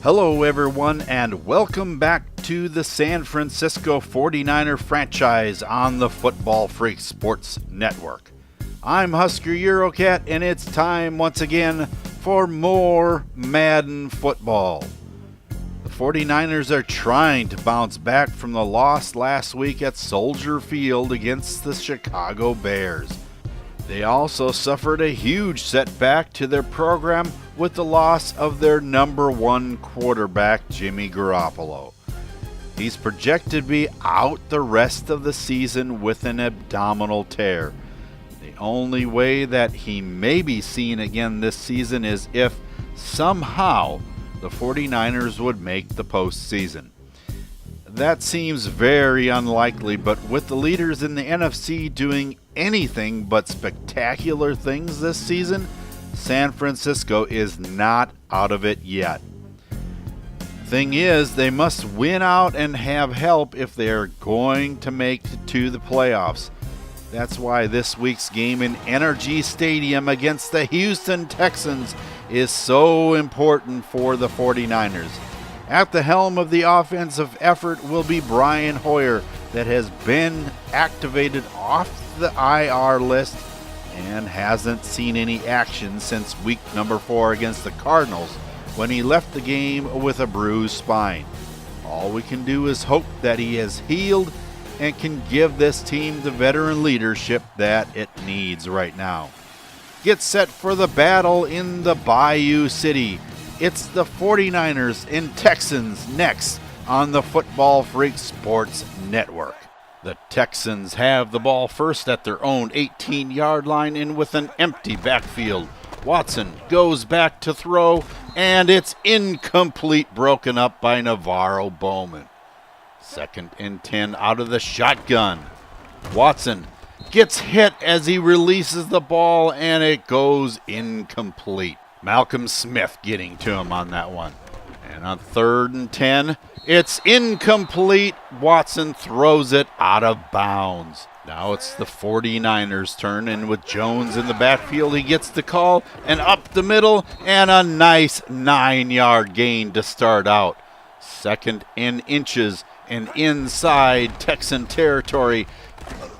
Hello everyone and welcome back to the San Francisco 49er franchise on the Football Freak Sports Network. I'm Husker Eurocat and it's time once again for more Madden football. The 49ers are trying to bounce back from the loss last week at Soldier Field against the Chicago Bears. They also suffered a huge setback to their program with the loss of their number one quarterback, Jimmy Garoppolo. He's projected to be out the rest of the season with an abdominal tear. The only way that he may be seen again this season is if somehow the 49ers would make the postseason. That seems very unlikely, but with the leaders in the NFC doing anything but spectacular things this season, San Francisco is not out of it yet. Thing is, they must win out and have help if they are going to make it to the playoffs. That's why this week's game in NRG Stadium against the Houston Texans is so important for the 49ers. At the helm of the offensive effort will be Brian Hoyer, that has been activated off the IR list and hasn't seen any action since week number 4 against the Cardinals when he left the game with a bruised spine. All we can do is hope that he has healed and can give this team the veteran leadership that it needs right now. Get set for the battle in the Bayou City. It's the 49ers and Texans next on the Football Freak Sports Network. The Texans have the ball first at their own 18-yard line and with an empty backfield. Watson goes back to throw, and it's incomplete, broken up by Navarro Bowman. 2nd and 10 out of the shotgun. Watson gets hit as he releases the ball, and it goes incomplete. Malcolm Smith getting to him on that one. And on 3rd and 10, it's incomplete. Watson throws it out of bounds. Now it's the 49ers' turn, and with Jones in the backfield, he gets the call, and up the middle, and a nice 9-yard gain to start out. 2nd and inches, and inside Texan territory.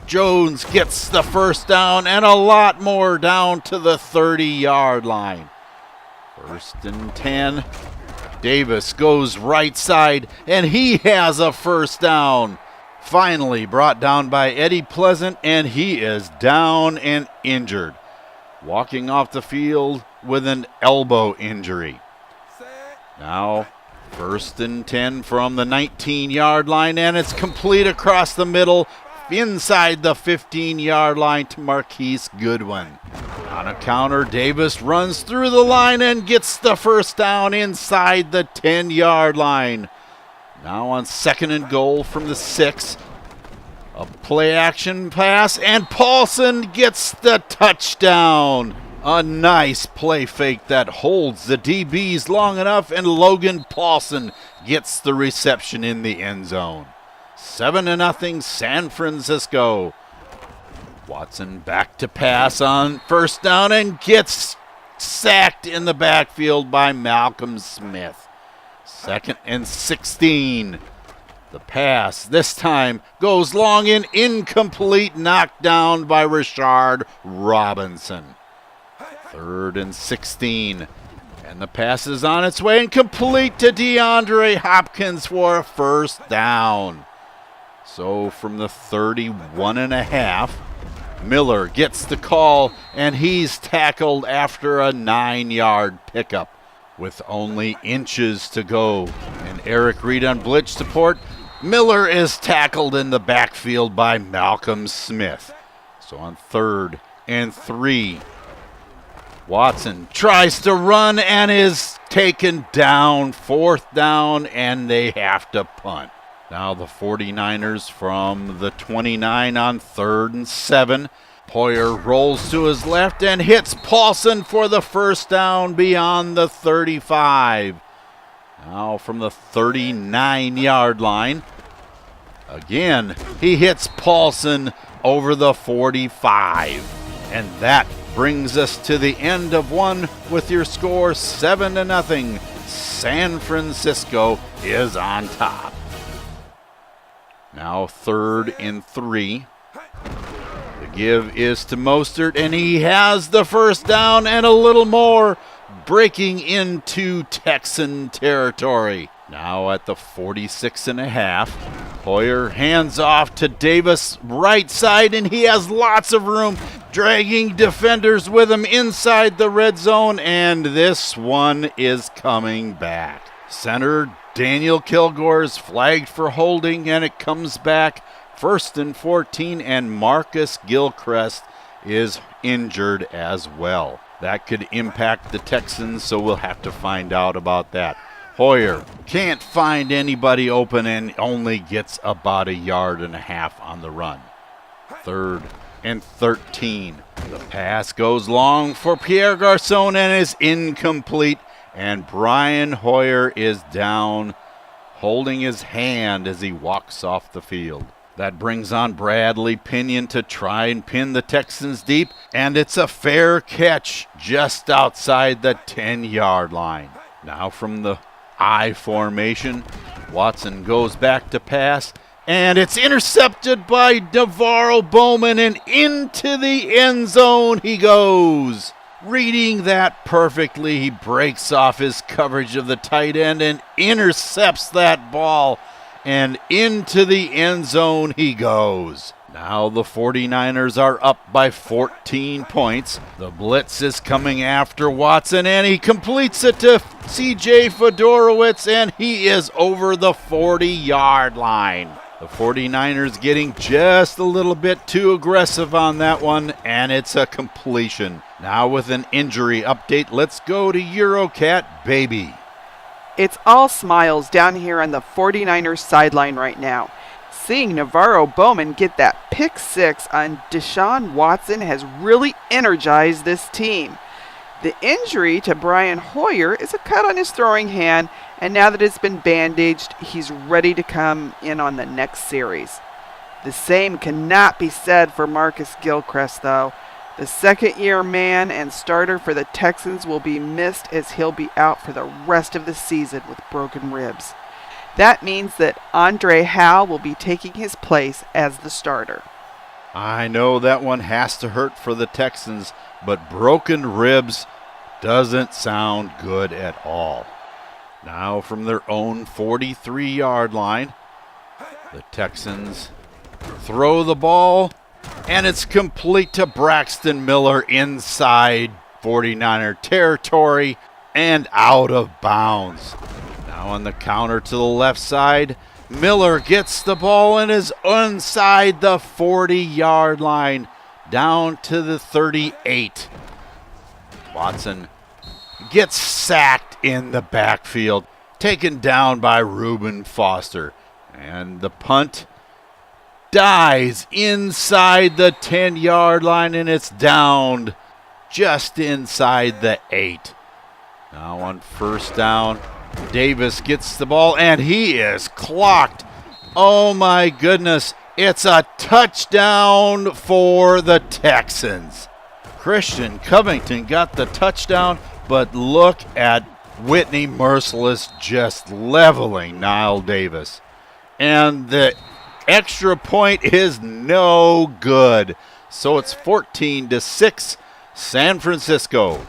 Jones gets the first down, and a lot more down to the 30-yard line. 1st and 10. Davis goes right side, and he has a first down. Finally brought down by Eddie Pleasant, and he is down and injured. Walking off the field with an elbow injury. Now, 1st and 10 from the 19-yard line, and it's complete across the middle, inside the 15-yard line to Marquise Goodwin. On a counter, Davis runs through the line and gets the first down inside the 10-yard line. Now on 2nd and goal from the 6. A play-action pass, and Paulson gets the touchdown. A nice play fake that holds the DBs long enough, and Logan Paulson gets the reception in the end zone. 7-0 San Francisco. Watson back to pass on 1st down and gets sacked in the backfield by Malcolm Smith. 2nd and 16. The pass this time goes long and incomplete, knocked down by Rashard Robinson. 3rd and 16. And the pass is on its way and complete to DeAndre Hopkins for a first down. So from the 31.5, Miller gets the call, and he's tackled after a 9-yard pickup with only inches to go. And Eric Reed on blitz support. Miller is tackled in the backfield by Malcolm Smith. So on 3rd and 3, Watson tries to run and is taken down. 4th down, and they have to punt. Now the 49ers from the 29 on 3rd and 7. Hoyer rolls to his left and hits Paulson for the first down beyond the 35. Now from the 39-yard line. Again, he hits Paulson over the 45. And that brings us to the end of one with your score 7-0. San Francisco is on top. Now 3rd and 3. The give is to Mostert, and he has the first down and a little more, breaking into Texan territory. Now at the 46.5. Hoyer hands off to Davis, right side, and he has lots of room, dragging defenders with him inside the red zone, and this one is coming back. Center Daniel Kilgore is flagged for holding, and it comes back 1st and 14, and Marcus Gilchrist is injured as well. That could impact the Texans, so we'll have to find out about that. Hoyer can't find anybody open and only gets about 1.5 yards on the run. 3rd and 13. The pass goes long for Pierre Garçon and is incomplete, and Brian Hoyer is down, holding his hand as he walks off the field. That brings on Bradley Pinion to try and pin the Texans deep, and it's a fair catch just outside the 10-yard line. Now from the I formation, Watson goes back to pass, and it's intercepted by Navarro Bowman, and into the end zone he goes. Reading that perfectly, he breaks off his coverage of the tight end and intercepts that ball, and into the end zone he goes. Now the 49ers are up by 14 points. The blitz is coming after Watson, and he completes it to C.J. Fedorowicz, and he is over the 40-yard line. The 49ers getting just a little bit too aggressive on that one, and it's a completion. Now with an injury update, let's go to Eurocat Baby. It's all smiles down here on the 49ers sideline right now. Seeing Navarro Bowman get that pick 6 on Deshaun Watson has really energized this team. The injury to Brian Hoyer is a cut on his throwing hand, and now that it's been bandaged, he's ready to come in on the next series. The same cannot be said for Marcus Gilchrist, though. The second-year man and starter for the Texans will be missed, as he'll be out for the rest of the season with broken ribs. That means that Andre Howe will be taking his place as the starter. I know that one has to hurt for the Texans, but broken ribs doesn't sound good at all. Now from their own 43-yard line, the Texans throw the ball, and it's complete to Braxton Miller inside 49er territory and out of bounds. Now on the counter to the left side, Miller gets the ball and is inside the 40-yard line, down to the 38. Watson gets sacked in the backfield, taken down by Reuben Foster. And the punt dies inside the 10-yard line, and it's downed just inside the 8. Now on first down, Davis gets the ball, and he is clocked. Oh my goodness, it's a touchdown for the Texans. Christian Covington got the touchdown, but look at Whitney Merciless just leveling Niall Davis. And the extra point is no good. So it's 14-6, San Francisco.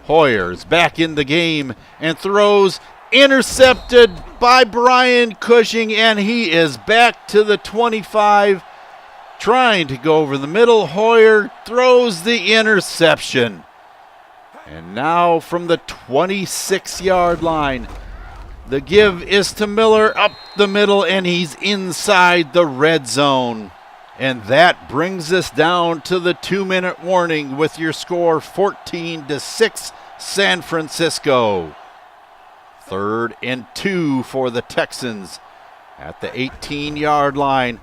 Hoyer's back in the game and throws, intercepted by Brian Cushing, and he is back to the 25, trying to go over the middle. Hoyer throws the interception. And now from the 26-yard line, the give is to Miller up the middle, and he's inside the red zone. And that brings us down to the 2-minute warning with your score 14-6, San Francisco. 3rd and 2 for the Texans at the 18-yard line.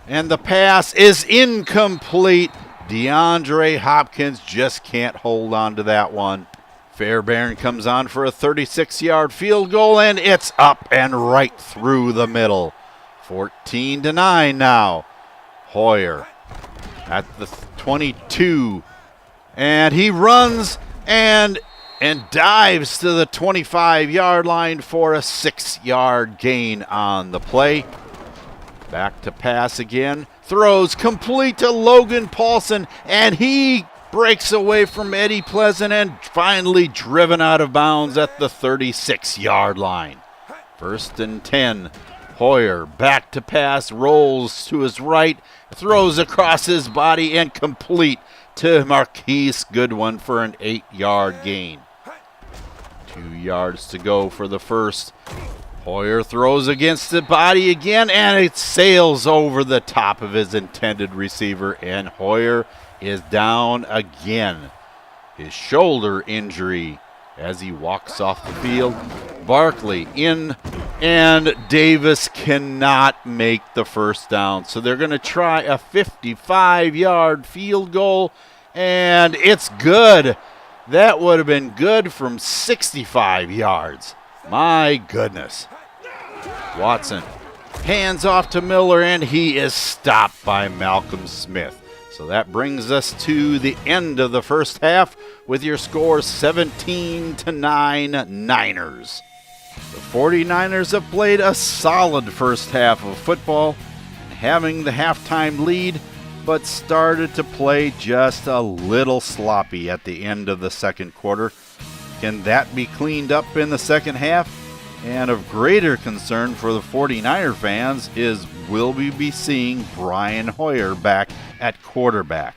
And the pass is incomplete. DeAndre Hopkins just can't hold on to that one. Fairbairn comes on for a 36-yard field goal, and it's up and right through the middle. 14-9 now. Hoyer at the 22, and he runs, and and dives to the 25-yard line for a 6-yard gain on the play. Back to pass again. Throws complete to Logan Paulson, and he breaks away from Eddie Pleasant and finally driven out of bounds at the 36-yard line. 1st and 10. Hoyer back to pass, rolls to his right, throws across his body and complete to Marquise Goodwin for an 8-yard gain. 2 yards to go for the first. Hoyer throws against the body again, and it sails over the top of his intended receiver, and Hoyer is down again. His shoulder injury as he walks off the field. Barkley in, and Davis cannot make the first down. So they're going to try a 55-yard field goal, and it's good. That would have been good from 65 yards. My goodness. Watson hands off to Miller, and he is stopped by Malcolm Smith. So that brings us to the end of the first half with your score 17-9 Niners. The 49ers have played a solid first half of football, having the halftime lead, but started to play just a little sloppy at the end of the second quarter. Can that be cleaned up in the second half? And of greater concern for the 49er fans is, will we be seeing Brian Hoyer back at quarterback?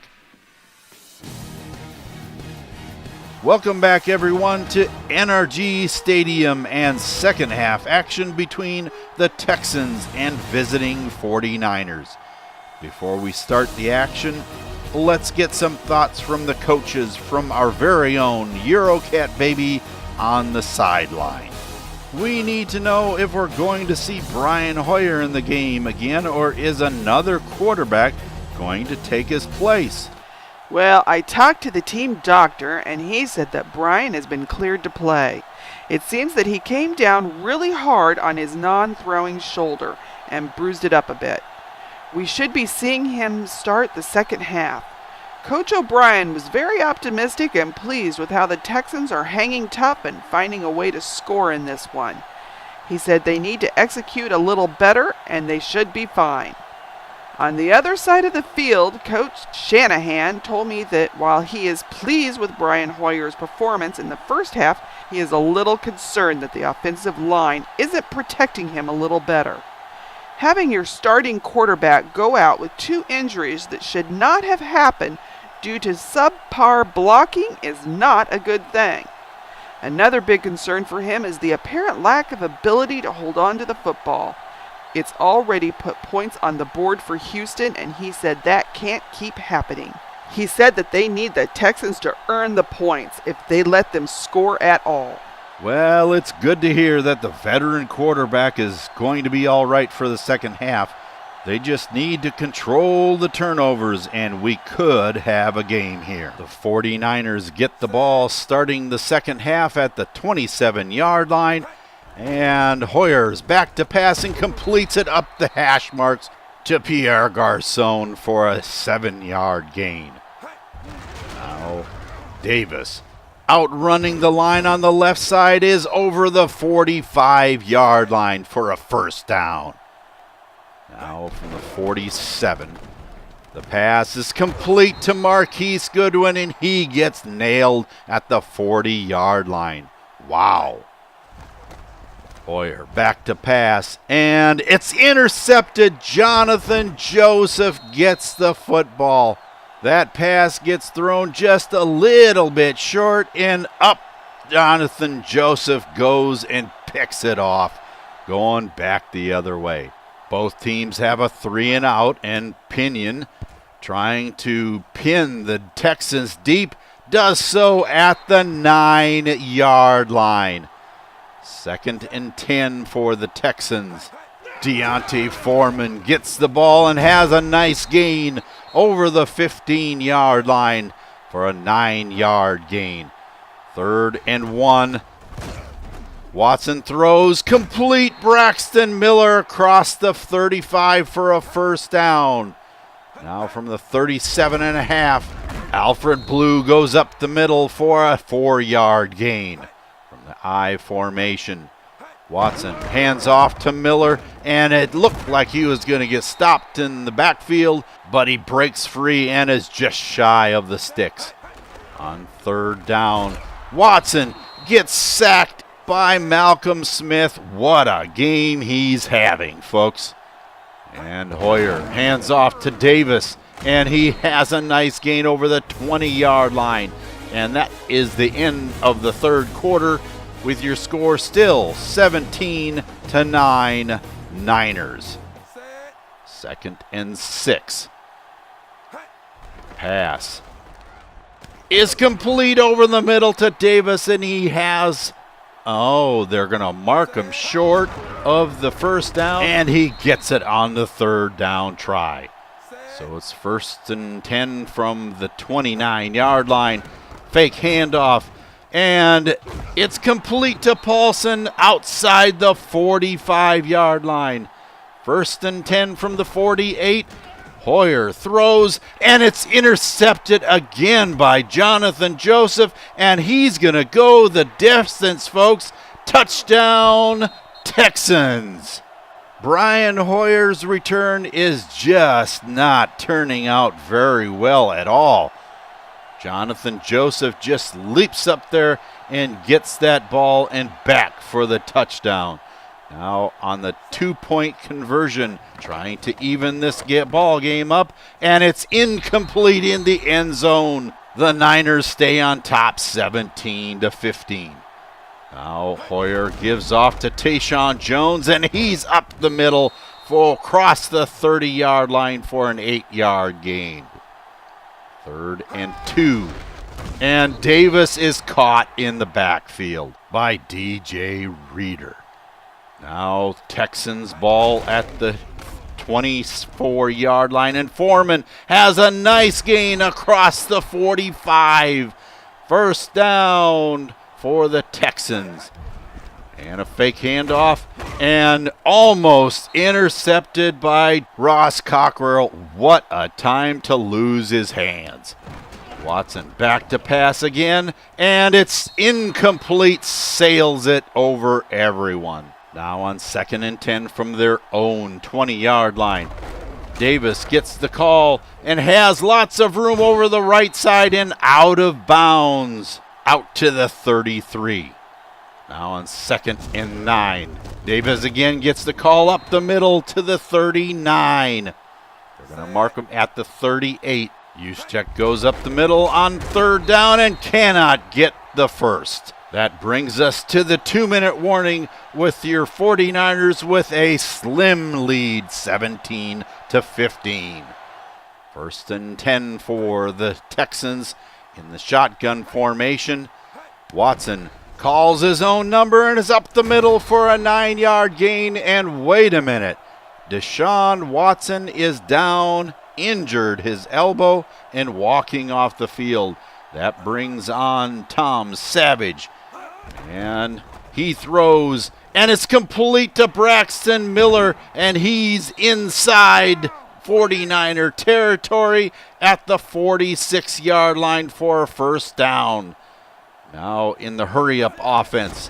Welcome back, everyone, to NRG Stadium and second half action between the Texans and visiting 49ers. Before we start the action, let's get some thoughts from the coaches from our very own Eurocat baby on the sideline. We need to know if we're going to see Brian Hoyer in the game again, or is another quarterback going to take his place? Well, I talked to the team doctor, and he said that Brian has been cleared to play. It seems that he came down really hard on his non-throwing shoulder and bruised it up a bit. We should be seeing him start the second half. Coach O'Brien was very optimistic and pleased with how the Texans are hanging tough and finding a way to score in this one. He said they need to execute a little better and they should be fine. On the other side of the field, Coach Shanahan told me that while he is pleased with Brian Hoyer's performance in the first half, he is a little concerned that the offensive line isn't protecting him a little better. Having your starting quarterback go out with 2 injuries that should not have happened due to subpar blocking is not a good thing. Another big concern for him is the apparent lack of ability to hold on to the football. It's already put points on the board for Houston, and he said that can't keep happening. He said that they need the Texans to earn the points if they let them score at all. Well, it's good to hear that the veteran quarterback is going to be all right for the second half. They just need to control the turnovers, and we could have a game here. The 49ers get the ball starting the second half at the 27-yard line, and Hoyer's back to pass and completes it up the hash marks to Pierre Garçon for a 7-yard gain. Now, Davis, outrunning the line on the left side, is over the 45-yard line for a first down. Now from the 47, the pass is complete to Marquise Goodwin, and he gets nailed at the 40-yard line. Wow. Hoyer back to pass, and it's intercepted. Jonathan Joseph gets the football. That pass gets thrown just a little bit short, and up Jonathan Joseph goes and picks it off, going back the other way. Both teams have a 3-and-out, and Pinion, trying to pin the Texans deep, does so at the 9-yard line. 2nd and 10 for the Texans. Deontay Foreman gets the ball and has a nice gain over the 15-yard line for a 9-yard gain. 3rd and 1. Watson throws complete. Braxton Miller across the 35 for a first down. Now from the 37.5, Alfred Blue goes up the middle for a 4-yard gain from the I formation. Watson hands off to Miller, and it looked like he was going to get stopped in the backfield, but he breaks free and is just shy of the sticks. On 3rd down, Watson gets sacked by Malcolm Smith. What a game he's having, folks. And Hoyer hands off to Davis, and he has a nice gain over the 20-yard line. And that is the end of the 3rd quarter, with your score still 17-9 Niners. 2nd and 6. Pass is complete over the middle to Davis, and he has, they're going to mark him short of the 1st down, and he gets it on the 3rd down try. So it's 1st and 10 from the 29-yard line. Fake handoff, and it's complete to Paulson outside the 45-yard line. 1st and 10 from the 48. Hoyer throws, and it's intercepted again by Jonathan Joseph, and he's going to go the distance, folks. Touchdown, Texans. Brian Hoyer's return is just not turning out very well at all. Jonathan Joseph just leaps up there and gets that ball and back for the touchdown. Now on the 2-point conversion, trying to even this ball game up, and it's incomplete in the end zone. The Niners stay on top 17-15. Now Hoyer gives off to Tayshaun Jones, and he's up the middle for across the 30-yard line for an 8-yard gain. 3rd and 2. And Davis is caught in the backfield by DJ Reader. Now Texans ball at the 24-yard line, and Foreman has a nice gain across the 45. 1st down for the Texans. And a fake handoff, and almost intercepted by Ross Cockrell. What a time to lose his hands. Watson back to pass again, and it's incomplete, sails it over everyone. Now on 2nd and 10 from their own 20-yard line. Davis gets the call and has lots of room over the right side and out of bounds, out to the 33. Now on 2nd and 9. Davis again gets the call up the middle to the 39. They're going to mark him at the 38. Juszczyk goes up the middle on 3rd down and cannot get the first. That brings us to the 2-minute warning with your 49ers with a slim lead, 17-15. 1st and 10 for the Texans in the shotgun formation. Watson calls his own number and is up the middle for a 9-yard gain. And wait a minute, Deshaun Watson is down, injured his elbow, and walking off the field. That brings on Tom Savage. And he throws, and it's complete to Braxton Miller, and he's inside 49er territory at the 46-yard line for a 1st down. Now in the hurry-up offense,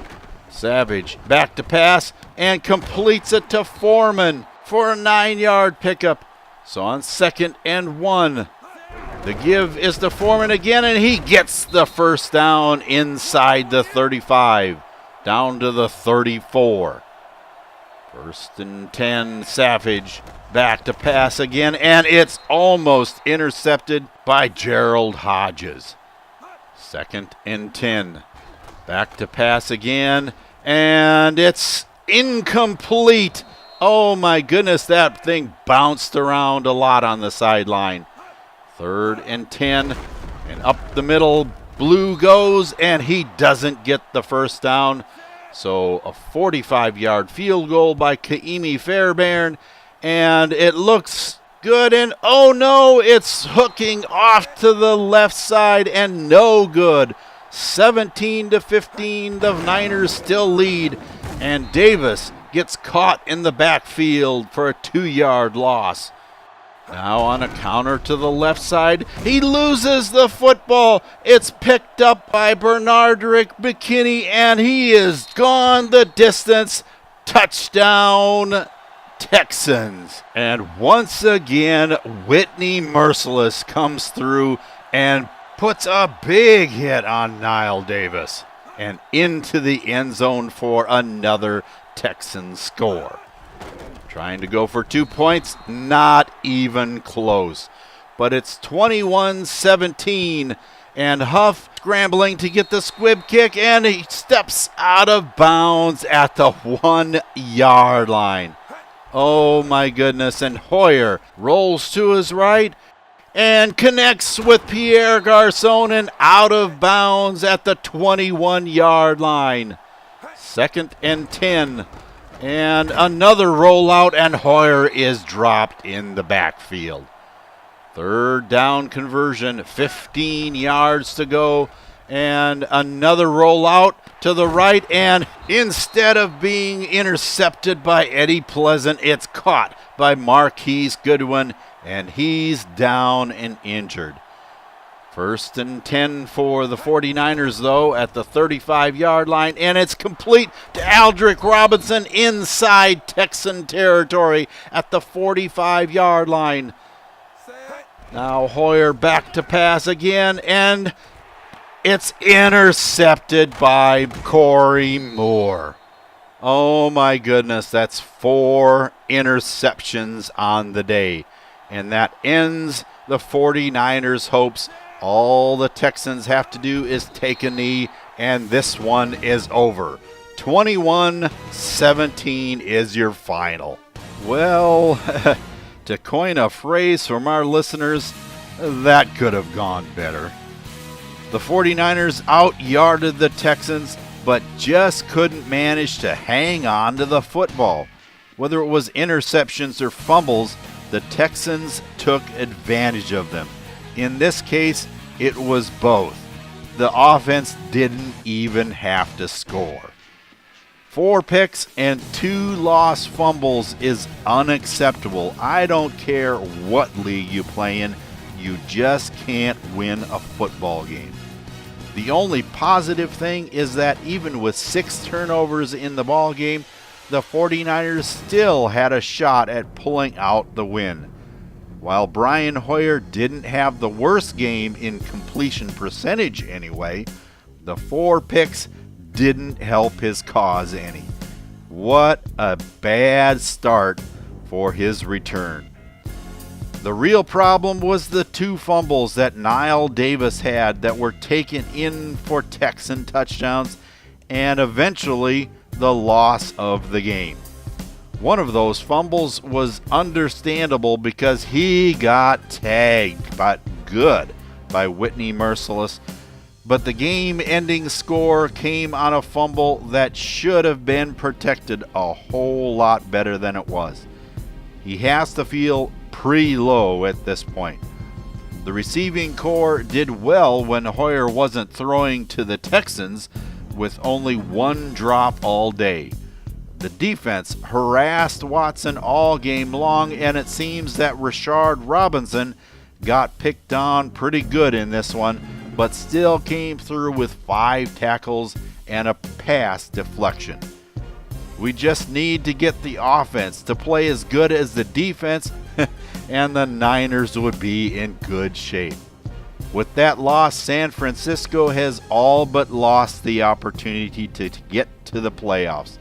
Savage back to pass and completes it to Foreman for a 9-yard pickup. So on 2nd and 1, the give is to Foreman again, and he gets the 1st down inside the 35, down to the 34. 1st and 10, Savage back to pass again, and it's almost intercepted by Gerald Hodges. 2nd and 10, back to pass again, and it's incomplete. Oh my goodness, that thing bounced around a lot on the sideline. 3rd and 10, and up the middle, Blue goes, and he doesn't get the 1st down. So a 45-yard field goal by Kaimi Fairbairn, and it looks good, and oh no, it's hooking off to the left side and no good. 17-15, the Niners still lead, and Davis gets caught in the backfield for a 2-yard loss. Now on a counter to the left side, he loses the football. It's picked up by Bernardrick McKinney, and he is gone the distance. Touchdown, Texans. And once again, Whitney Merciless comes through and puts a big hit on Niall Davis and into the end zone for another Texan score. Trying to go for 2 points, not even close. But it's 21-17, and Huff scrambling to get the squib kick, and he steps out of bounds at the 1 yard line. Oh my goodness, and Hoyer rolls to his right and connects with Pierre Garçon and out of bounds at the 21 yard line. 2nd and 10. And another rollout, and Hoyer is dropped in the backfield. 3rd down conversion, 15 yards to go, and another rollout to the right, and instead of being intercepted by Eddie Pleasant, it's caught by Marquise Goodwin, and he's down and injured. 1st and 10 for the 49ers, though, at the 35-yard line, and it's complete to Aldrick Robinson inside Texan territory at the 45-yard line. Now Hoyer back to pass again, and it's intercepted by Corey Moore. Oh my goodness, that's 4 interceptions on the day, and that ends the 49ers' hopes. All the Texans have to do is take a knee, and this one is over. 21-17 is your final. Well, to coin a phrase from our listeners, that could have gone better. The 49ers out-yarded the Texans, but just couldn't manage to hang on to the football. Whether it was interceptions or fumbles, the Texans took advantage of them. In this case, it was both. The offense didn't even have to score. 4 picks and 2 lost fumbles is unacceptable. I don't care what league you play in, you just can't win a football game. The only positive thing is that even with 6 turnovers in the ball game, the 49ers still had a shot at pulling out the win. While Brian Hoyer didn't have the worst game in completion percentage anyway, the 4 picks didn't help his cause any. What a bad start for his return. The real problem was the 2 fumbles that Niall Davis had that were taken in for Texan touchdowns, and eventually the loss of the game. One of those fumbles was understandable because he got tagged, but good, by Whitney Merciless. But the game-ending score came on a fumble that should have been protected a whole lot better than it was. He has to feel pretty low at this point. The receiving corps did well when Hoyer wasn't throwing to the Texans with only 1 drop all day. The defense harassed Watson all game long, and it seems that Rashard Robinson got picked on pretty good in this one, but still came through with 5 tackles and a pass deflection. We just need to get the offense to play as good as the defense, and the Niners would be in good shape. With that loss, San Francisco has all but lost the opportunity to get to the playoffs.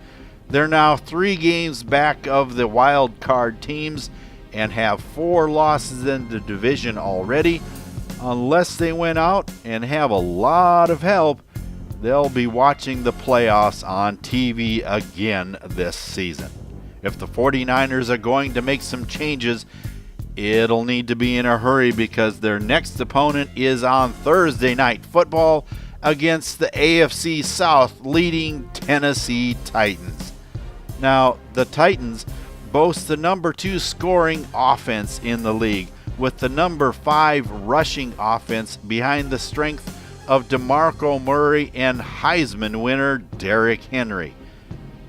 They're now 3 games back of the wild card teams and have 4 losses in the division already. Unless they win out and have a lot of help, they'll be watching the playoffs on TV again this season. If the 49ers are going to make some changes, it'll need to be in a hurry because their next opponent is on Thursday Night Football against the AFC South leading Tennessee Titans. Now, the Titans boast the number 2 scoring offense in the league, with the number 5 rushing offense behind the strength of DeMarco Murray and Heisman winner Derrick Henry.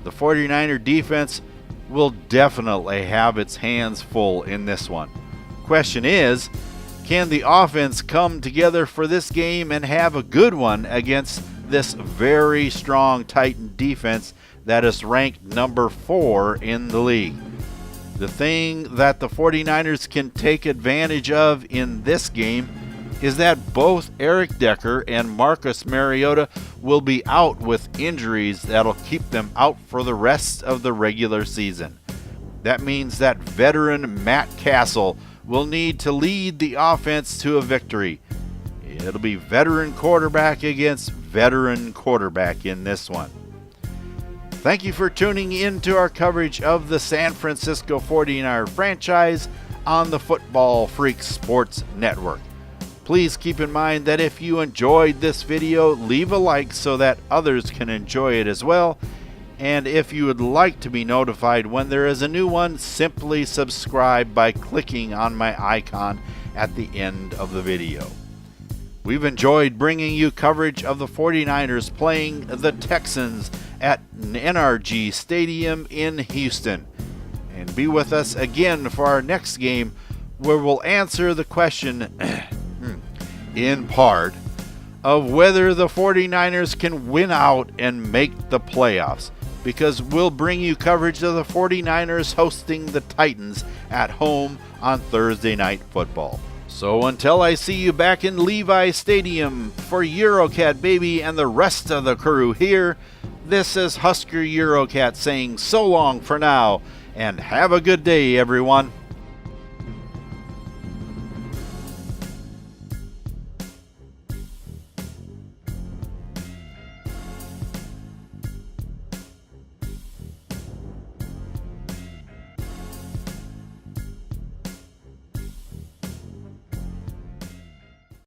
The 49er defense will definitely have its hands full in this one. question is, can the offense come together for this game and have a good one against this very strong Titan defense that is ranked number 4 in the league? The thing that the 49ers can take advantage of in this game is that both Eric Decker and Marcus Mariota will be out with injuries that'll keep them out for the rest of the regular season. That means that veteran Matt Castle will need to lead the offense to a victory. It'll be veteran quarterback against veteran quarterback in this one. Thank you for tuning in to our coverage of the San Francisco 49er franchise on the Football Freak Sports Network. Please keep in mind that if you enjoyed this video, leave a like so that others can enjoy it as well. And if you would like to be notified when there is a new one, simply subscribe by clicking on my icon at the end of the video. We've enjoyed bringing you coverage of the 49ers playing the Texans at NRG Stadium in Houston. And be with us again for our next game, where we'll answer the question, in part, of whether the 49ers can win out and make the playoffs, because we'll bring you coverage of the 49ers hosting the Titans at home on Thursday Night Football. So until I see you back in Levi Stadium for Eurocat Baby and the rest of the crew here, this is Husker Eurocat saying so long for now, and have a good day, everyone.